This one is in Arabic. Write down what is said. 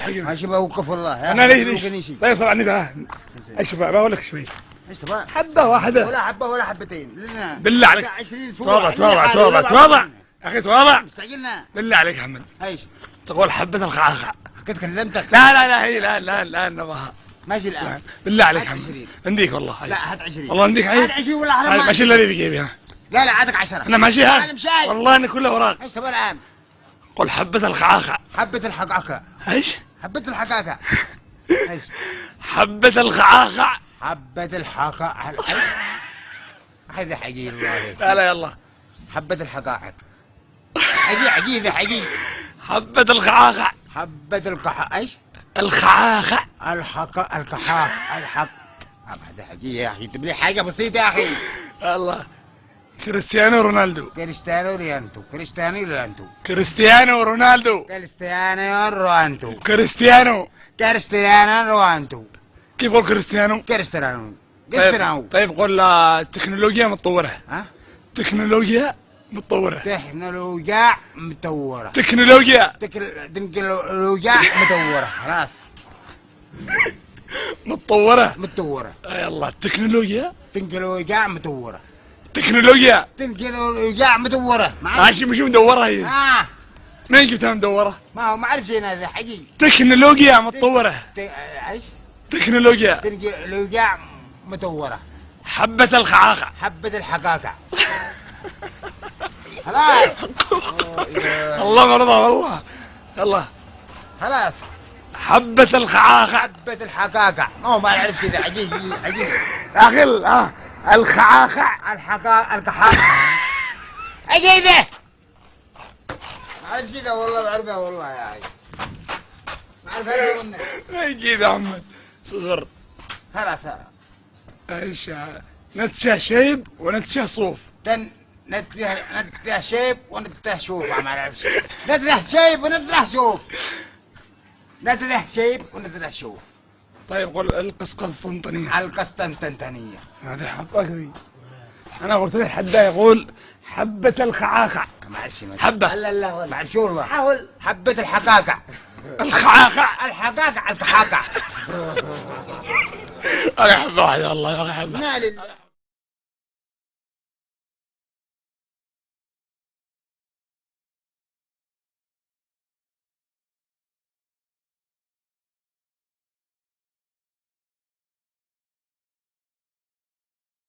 حقيقي ماشي بوقف والله. انا ليش طيب طبعا نبقى ايش بقول لك شوي ايش تبغى؟ حبه واحده ولا حبه ولا حبتين لنا. بالله عليك 20 تواضع تواضع يا اخي تواضع مستعجلنا. بالله عليك يا محمد ايش؟ تقول حبه الخعاخع كنت كلمتك. لا هي لا نبغاها ماشي الان. بالله عليك هات محمد 20. عنديك والله لا هات 20. والله عندك هات 20 ولا حرام. ماشي اللي بجيبي ها لا عادك 10. انا ماشيها انا مشاي والله اني كلها وراك. ايش تبغى الان؟ قل حبه الخعاخع. حبة الحقاقة. ايش؟ حبة الحقاقة. ايش؟ حبه الخعاخع. حبة الحقاقة. هذا حقيقي والله. لا يلا حبة الحقائق. حقيقي حبه الخعاخع. حبة القحا. ايش؟ الخعاخع. الحق. هذا حقيقي يا اخي. تبلي حاجة بسيطة يا اخي. الله كريستيانو رونالدو. كريستيانو رونالدو. كيف قول كريستيانو؟ طيب قول تكنولوجيا متطورة. ها؟ تكنولوجيا متطورة. تكنولوجيا متطورة. خلاص. متطورة. يلا تكنولوجيا متطورة. ماشي مش مدورة هي. منين جبتها مدورة؟ ما هو ما اعرف شيء هذا حقيقي. تكنولوجيا متطورة. ايش؟ تكنولوجيا متطورة. حبة الخعاخع. حبة الحقاقة. خلاص. الله مرضى والله. يلا خلاص. حبة الخعاخع. ما هو ما اعرف شيء ذا حقيقي. يا اخي الخعاخع. اجي ذا. ما اعرف شيء ذا والله. بعرفه والله يا اخي. ما اعرف منك. يجي ذا محمد صغر. خلاص. ايش نتشه شيب ونتشه صوف. نتله شيب ونتله شوف. ما اعرف شيء. نتله شيب ونتله شوف. طيب قول القسطنطينية. هذه حبة ذي. انا قلت لك حدا يقول حبة الخعاخع. ما اعرف شيء. حبة. لا ما اعرف شو والله. حاول. حبة الحقاقة. انا حبة واحدة والله يا اخي حبة.